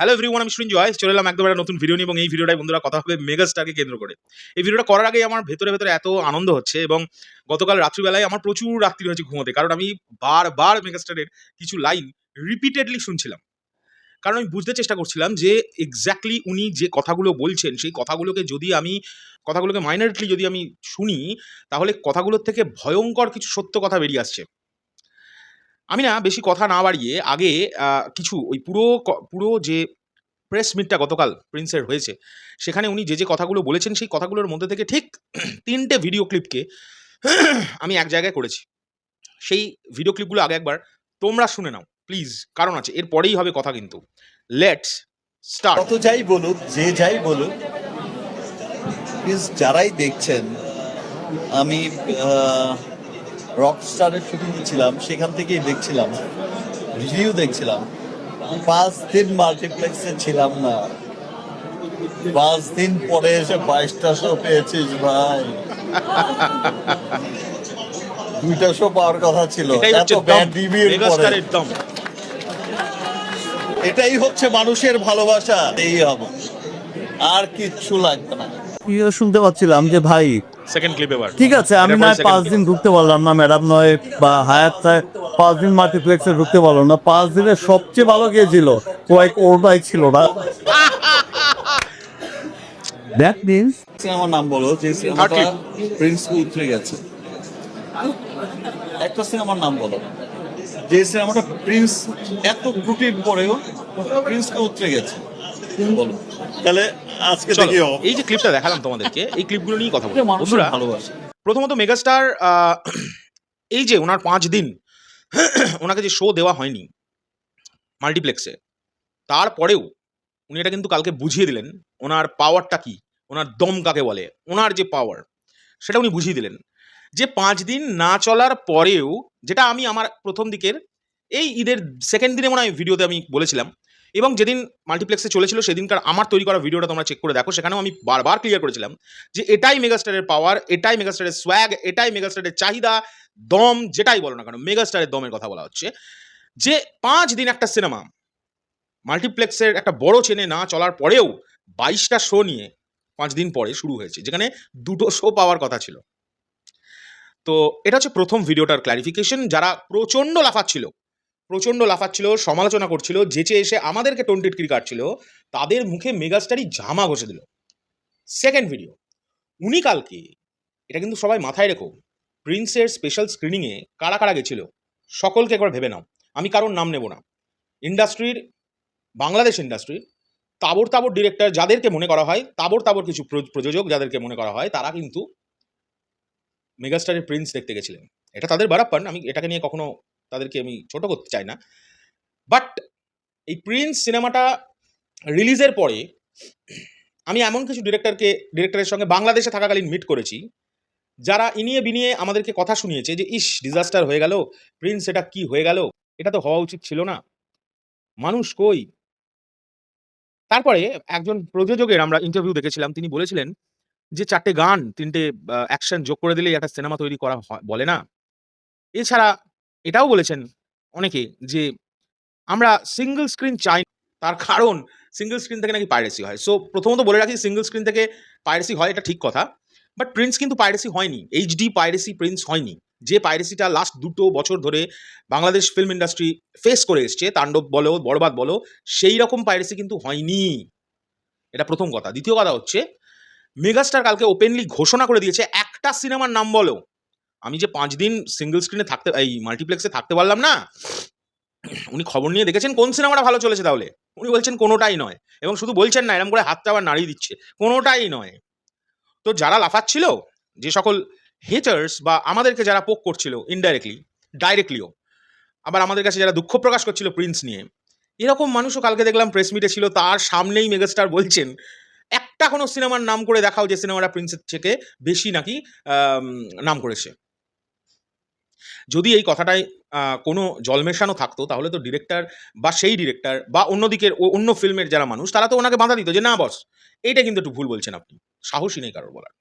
Hello everyone, আমি সৃঞ্জয় চলে এলাম একদম একটা নতুন ভিডিও নিয়ে। এবং এই ভিডিওটাই বন্ধুরা কথা হবে মেগাস্টারকে কেন্দ্র করে। এই ভিডিওটা করার আগেই আমার ভেতরে ভেতরে এত আনন্দ হচ্ছে, এবং গতকাল রাত্রিবেলায় আমার প্রচুর রাত্রি হয়েছে ঘুমোতে, কারণ আমি বারবার মেগাস্টারের কিছু লাইন রিপিটেডলি শুনছিলাম। কারণ আমি বুঝতে চেষ্টা করছিলাম যে এক্স্যাক্টলি উনি যে কথাগুলো বলছেন সেই কথাগুলোকে মাইনরলি যদি আমি শুনি, তাহলে কথাগুলোর থেকে ভয়ঙ্কর কিছু সত্য কথা বেরিয়ে আসছে। আমি না বেশি কথা না বাড়িয়ে আগে কিছু ওই পুরো যে প্রেস মিটটা গতকাল প্রিন্সের হয়েছে, সেখানে উনি যে কথাগুলো বলেছেন সেই কথাগুলোর মধ্যে থেকে ঠিক ৩টে ভিডিও ক্লিপকে আমি এক জায়গায় করেছি। সেই ভিডিও ক্লিপগুলো আগে একবার তোমরা শুনে নাও প্লিজ, কারণ আছে এর পরেই হবে কথা। কিন্তু লেটস স্টার্ট। কত যাই বলুক, যে যাই বলুক, প্লিজ যারাই দেখছেন, আমি রকস্টারের শুটিং ছিলাম, সেখান থেকেই দেখছিলাম, রিভিউ দেখছিলাম। 5 দিন মাল্টিপ্লেক্সে ছিলাম না, 5 দিন পরে এসে 22টা শো পেয়েছিস ভাই। 2টা শো পাওয়ার কথা ছিল। এত ব্যাড রিভিউর পরে এটাই হচ্ছে মানুষের ভালোবাসা। এই হবে, আর কিচ্ছু লাগবে না। শুনতে পাচ্ছিলাম যে ভাই সেকেন্ড ক্লিপ এবার ঠিক আছে, আমি নয় 5 দিন ঢুকতে পারলাম না, ম্যাডাম নয় বা হায়াত 5 দিন মাল্টিপ্লেক্সে ঢুকতে পারলাম না। 5 দিনের সবচেয়ে ভালো কে ছিল? ওটাই ছিল না। দ্যাট মিনস সিনেমার নাম বলো যে সিনেমাটা প্রিন্স উঠে গেছে। একটা সিনেমার নাম বলো যে সিনেমাটা প্রিন্স এত ত্রুটির পরেও প্রিন্সকে উঠে গেছে। বলো তাহলে আজকে দেখি এই যে ক্লিপটা দেখালাম তোমাদেরকে, এই ক্লিপগুলো নিয়ে কথা বলবো বন্ধুরা। ভালোবাসে প্রথমত মেগাস্টার এই যে ওনার 5 দিন ওনাকে যে শো দেওয়া হয়নি মাল্টিপ্লেক্সে, তারপরেও উনি এটা কিন্তু কালকে বুঝিয়ে দিলেন ওনার পাওয়ারটা কি, ওনার দম কাকে বলে, ওনার যে পাওয়ার সেটা উনি বুঝিয়ে দিলেন। যে 5 দিন না চলার পরেও, যেটা আমি আমার প্রথম দিকের এই ঈদের সেকেন্ড দিনে মনে হয় ভিডিওতে আমি বলেছিলাম, এবং যেদিন মাল্টিপ্লেক্সে চলেছিল সেদিনকার আমার তৈরি করা ভিডিওটা তোমরা চেক করে দেখো, সেখানেও আমি বারবার ক্লিয়ার করেছিলাম যে এটাই মেগাস্টারের পাওয়ার, এটাই মেগাস্টারের সোয়াগ, এটাই মেগাস্টারের চাহিদা, দম, যেটাই বলো না কেন মেগাস্টারের দমের কথা বলা হচ্ছে। যে 5 দিন একটা সিনেমা মাল্টিপ্লেক্সের একটা বড় চেনে না চলার পরেও 22টা শো নিয়ে 5 দিন পরে শুরু হয়েছে, যেখানে 2টো শো পাওয়ার কথা ছিল। তো এটা হচ্ছে প্রথম ভিডিওটার ক্ল্যারিফিকেশন। যারা প্রচণ্ড লাফাচ্ছিল, সমালোচনা করছিল, যেচে এসে আমাদেরকে টোনটিটকিরি কাটছিল, তাদের মুখে মেগাস্টারই জামা ঘষে দিল। সেকেন্ড ভিডিও, উনি কালকে, এটা কিন্তু সবাই মাথায় রেখো, প্রিন্সের স্পেশাল স্ক্রিনিংয়ে কারা কারা গেছিল সকলকে একবার ভেবে নাও। আমি কারোর নাম নেব না। বাংলাদেশ ইন্ডাস্ট্রির তাবড় ডিরেক্টর যাদেরকে মনে করা হয়, তাবড় কিছু প্রযোজক যাদেরকে মনে করা হয়, তারা কিন্তু মেগাস্টারের প্রিন্স দেখতে গেছিলেন। এটা তাদের বারাপ্পান, আমি এটাকে নিয়ে কখনো তাদেরকে আমি ছোট করতে চাই না। বাট এই প্রিন্স সিনেমাটা রিলিজের পরে আমি এমন কিছু ডিরেক্টরের সঙ্গে বাংলাদেশে থাকাকালীন মিট করেছি, যারা ইনিয়ে বিনিয়ে আমাদেরকে কথা শুনিয়েছে যে ইস ডিজাস্টার হয়ে গেল, প্রিন্স এটা কি হয়ে গেল, এটা তো হওয়া উচিত ছিল না, মানুষ কই। তারপরে একজন প্রযোজকের আমরা ইন্টারভিউ দেখেছিলাম, তিনি বলেছিলেন যে 4টে গান 3টে অ্যাকশন যোগ করে দিলেই একটা সিনেমা তৈরি করা বলে না। এছাড়া এটাও বলেছেন অনেকে যে আমরা সিঙ্গল স্ক্রিন চাই, তার কারণ সিঙ্গল স্ক্রিন থেকে নাকি পাইরেসি হয়। সো প্রথমত বলে রাখি, সিঙ্গল স্ক্রিন থেকে পাইরেসি হয় এটা ঠিক কথা, বাট প্রিন্স কিন্তু পাইরেসি হয়নি, এইচডি পাইরেসি প্রিন্স হয়নি। যে পাইরেসিটা লাস্ট 2 বছর ধরে বাংলাদেশ ফিল্ম ইন্ডাস্ট্রি ফেস করে এসছে, তাণ্ডব বলো বরবাদ বলো, সেই রকম পাইরেসি কিন্তু হয়নি। এটা প্রথম কথা। দ্বিতীয় কথা হচ্ছে, মেগাস্টার কালকে ওপেনলি ঘোষণা করে দিয়েছে একটা সিনেমার নাম বলো। আমি যে 5 দিন সিঙ্গল স্ক্রিনে থাকতে, এই মাল্টিপ্লেক্সে থাকতে পারলাম না, উনি খবর নিয়ে দেখেছেন কোন সিনেমাটা ভালো চলেছে, তাহলে উনি বলছেন কোনোটাই নয়, এবং শুধু বলছেন না, এরকম করে হাতটা আবার নাড়িয়ে দিচ্ছে, কোনোটাই নয়। তো যারা লাফাচ্ছিল, যে সকল হেটার্স বা আমাদেরকে যারা পোক করছিল ইনডাইরেক্টলি, ডাইরেক্টলিও, আবার আমাদের কাছে যারা দুঃখ প্রকাশ করছিল প্রিন্স নিয়ে, এরকম মানুষও কালকে দেখলাম প্রেস মিটে ছিল। তার সামনেই মেগাস্টার বলছেন একটা কোনো সিনেমার নাম করে দেখাও যে সিনেমাটা প্রিন্সের থেকে বেশি নাকি নাম করেছে। যদি এই কথাটায় কোনো জল মেশানো থাকতো, তাহলে তো ডিরেক্টর বা সেই ডিরেক্টর বা অন্যদিকের অন্য ফিল্মের যারা মানুষ, তারা তো ওনাকে বাধা দিত যে না বস, এইটা কিন্তু একটু ভুল বলছেন আপনি। সাহসী নেই কারোর বলার,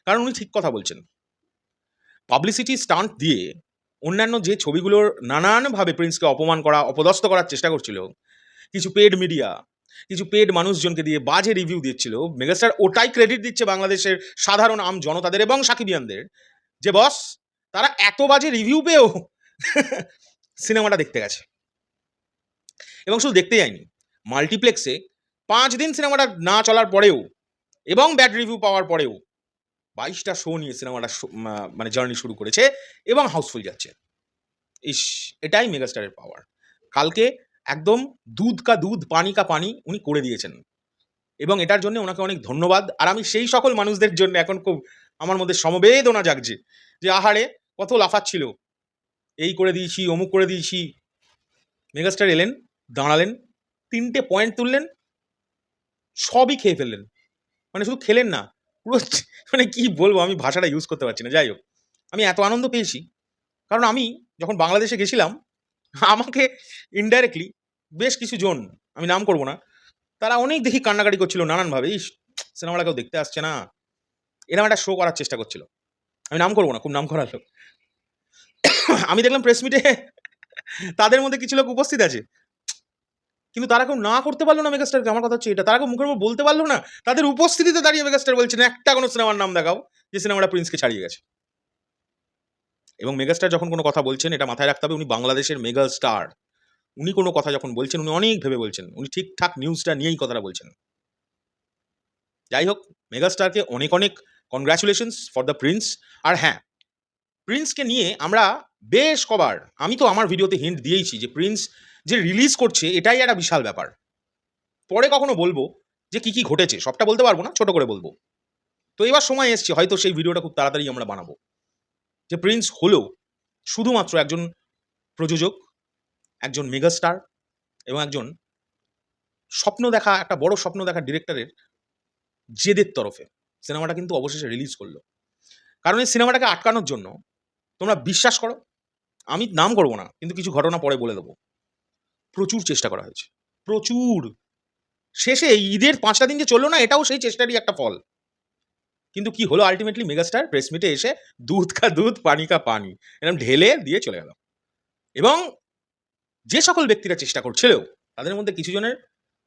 কারণ উনি ঠিক কথা বলছেন। পাবলিসিটি স্টান্ট দিয়ে অন্যান্য যে ছবিগুলোর নানানভাবে প্রিন্সকে অপমান করা, অপদস্থ করার চেষ্টা করছিল কিছু পেড মিডিয়া, কিছু পেড মানুষজনকে দিয়ে বাজে রিভিউ দিচ্ছিল, মেগাস্টার ওটাই ক্রেডিট দিচ্ছে বাংলাদেশের সাধারণ আম জনতাদের এবং সাকিবিয়ানদের, যে বস তারা এত বাজে রিভিউ পেয়েও সিনেমাটা দেখতে গেছে। এবং শুধু দেখতে যায়নি, মাল্টিপ্লেক্সে 5 দিন সিনেমাটা না চলার পরেও এবং ব্যাড রিভিউ পাওয়ার পরেও 22টা শো নিয়ে সিনেমাটা মানে জার্নি শুরু করেছে এবং হাউসফুল যাচ্ছে। ইস, এটাই মেগাস্টারের পাওয়ার। কালকে একদম দুধ কা দুধ পানি কা পানি উনি করে দিয়েছেন এবং এটার জন্য ওনাকে অনেক ধন্যবাদ। আর আমি সেই সকল মানুষদের জন্য এখন খুব আমার মধ্যে সমবেদনা জাগছে যে আহারে কত লাফাচ্ছিল, এই করে দিয়েছি অমুক করে দিয়েছি। মেগাস্টার এলেন, দাঁড়ালেন, 3টে পয়েন্ট তুললেন, সবই খেয়ে ফেললেন। মানে শুধু খেলেন না, পুরো মানে কি বলবো, আমি ভাষাটা ইউজ করতে পারছি না। যাই হোক, আমি এত আনন্দ পেয়েছি কারণ আমি যখন বাংলাদেশে গেছিলাম আমাকে ইনডাইরেক্টলি বেশ কিছু জন, আমি নাম করবো না, তারা অনেক দেখি কান্নাকাটি করছিল নানানভাবে, ইস সিনেমাটা কেউ দেখতে আসছে না, এরকম একটা শো করার চেষ্টা করছিল। আমি নাম করবো না, খুব নাম করার লোক। আমি দেখলাম প্রেস মিটে তাদের মধ্যে কিছু লোক উপস্থিত আছে, কিন্তু তারা কেউ না করতে পারলো না মেগাস্টারকে। আমার কথা হচ্ছে এটা, তারা কেউ মুখের উপর বলতে পারলো না, তাদের উপস্থিতিতে দাঁড়িয়ে মেগাস্টার বলছেন একটা কোনো সিনেমার নাম দেখাও যে সিনেমাটা প্রিন্সকে ছাড়িয়ে গেছে। এবং মেগাস্টার যখন কোনো কথা বলছেন, এটা মাথায় রাখতে হবে, উনি বাংলাদেশের মেগা স্টার। উনি কোনো কথা যখন বলছেন উনি অনেক ভেবে বলছেন, উনি ঠিকঠাক নিউজটা নিয়েই কথাটা বলছেন। যাই হোক, মেগাস্টারকে অনেক অনেক কনগ্রাচুলেশনস ফর দ্য প্রিন্স। আর হ্যাঁ, প্রিন্সকে নিয়ে আমরা বেশ কবার, আমি তো আমার ভিডিওতে হিন্ট দিয়েইছি যে প্রিন্স যে রিলিজ করছে এটাই একটা বিশাল ব্যাপার। পরে কখনো বলবো যে কি কি ঘটেছে, সবটা বলতে পারবো না, ছোট করে বলবো। তো এবার সময় এসছে, হয়তো সেই ভিডিওটা খুব তাড়াতাড়ি আমরা বানাবো, যে প্রিন্স হলো শুধুমাত্র একজন প্রযোজক, একজন মেগাস্টার এবং একজন স্বপ্ন দেখা, একটা বড় স্বপ্ন দেখা ডিরেক্টরের জেদের তরফে সিনেমাটা কিন্তু অবশেষে রিলিজ করলো। কারণ এই সিনেমাটাকে আটকানোর জন্য, তোমরা বিশ্বাস করো, আমি নাম করবো না কিন্তু কিছু ঘটনা পরে বলে দেবো, প্রচুর চেষ্টা করা হয়েছে, প্রচুর। শেষে এই ঈদের 5টা দিন যে চললো না, এটাও সেই চেষ্টারই একটা ফল। কিন্তু কি হলো আলটিমেটলি, মেগাস্টার প্রেস মিটে এসে দুধ কা দুধ পানি কা পানি এরকম ঢেলে দিয়ে চলে গেল। এবং যে সকল ব্যক্তিরা চেষ্টা করছিল তাদের মধ্যে কিছু জনের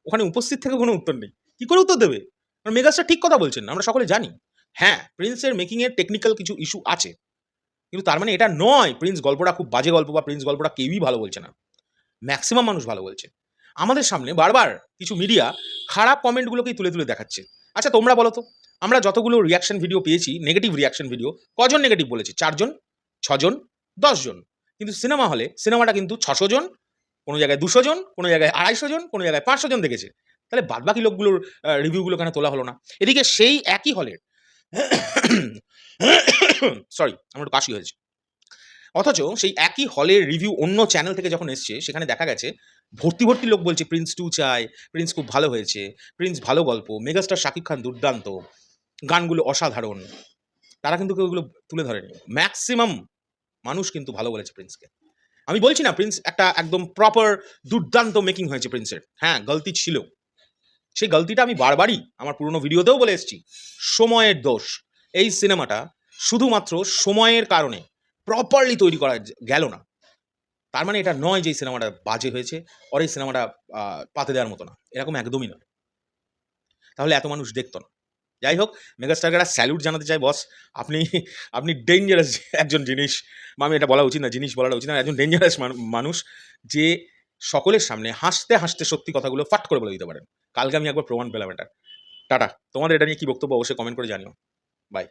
ওখানে উপস্থিত থেকে কোনো উত্তর নেই। কি করে উত্তর দেবে? কারণ মেগাস্টার ঠিক কথা বলছেন, আমরা সকলে জানি। হ্যাঁ, প্রিন্সের মেকিংয়ের টেকনিক্যাল কিছু ইস্যু আছে, কিন্তু তার মানে এটা নয় প্রিন্স গল্পটা খুব বাজে গল্প বা প্রিন্স গল্পটা কেউই ভালো বলছে না। ম্যাক্সিমাম মানুষ ভালো বলছে। আমাদের সামনে বারবার কিছু মিডিয়া খারাপ কমেন্টগুলোকেই তুলে তুলে দেখাচ্ছে। আচ্ছা তোমরা বলো তো, আমরা যতগুলো রিয়াকশন ভিডিও পেয়েছি, নেগেটিভ রিয়াকশন ভিডিও, কজন নেগেটিভ বলেছে? 4 জন, 6 জন, 10 জন। কিন্তু সিনেমা হলে সিনেমাটা কিন্তু 600 জন, কোনো জায়গায় 200 জন, কোনো জায়গায় 250 জন, কোনো জায়গায় 500 জন দেখেছে। তাহলে বাদবাকি লোকগুলোর রিভিউগুলো কেন তোলা হলো না? এদিকে সেই একই হলের সরি, আমার একটু কাশি হয়েছে। অথচ সেই একই হলের রিভিউ অন্য চ্যানেল থেকে যখন এসছে, সেখানে দেখা গেছে ভর্তি ভর্তি লোক বলছে প্রিন্স 2 চাই, প্রিন্স খুব ভালো হয়েছে, প্রিন্স ভালো গল্প, মেগাস্টার শাকিব খান দুর্দান্ত, গানগুলো অসাধারণ। তারা কিন্তু কেউ এগুলো তুলে ধরেনি। ম্যাক্সিমাম মানুষ কিন্তু ভালো বলেছে প্রিন্সকে। আমি বলছি না প্রিন্স একটা একদম প্রপার দুর্দান্ত মেকিং হয়েছে প্রিন্সের, হ্যাঁ গলতি ছিল। সেই গলতিটা আমি বারবারই আমার পুরনো ভিডিওতেও বলে এসেছি, সময়ের দোষ। এই সিনেমাটা শুধুমাত্র সময়ের কারণে প্রপারলি তৈরি করা গেল না। তার মানে এটা নয় যে এই সিনেমাটা বাজে হয়েছে, আর এই সিনেমাটা পাতে দেওয়ার মতো না, এরকম একদমই নয়। তাহলে এত মানুষ দেখতো না। যাই হোক, মেগাস্টারকে একটা স্যালুট জানাতে চাই বস, আপনি আপনি ডেঞ্জারাস একজন জিনিস, বা আমি এটা বলা উচিত না, জিনিস বলাটা উচিত না, একজন ডেঞ্জারাস মানুষ, যে সকলের সামনে হাসতে হাসতে সত্যি কথাগুলো ফাট করে বলে দিতে পারেন। কালকে আমি একবার প্রমাণ পেলাম এটা। টাটা। তোমাদের এটা নিয়ে কি বক্তব্য অবশ্যই কমেন্ট করে জানিও। বাই।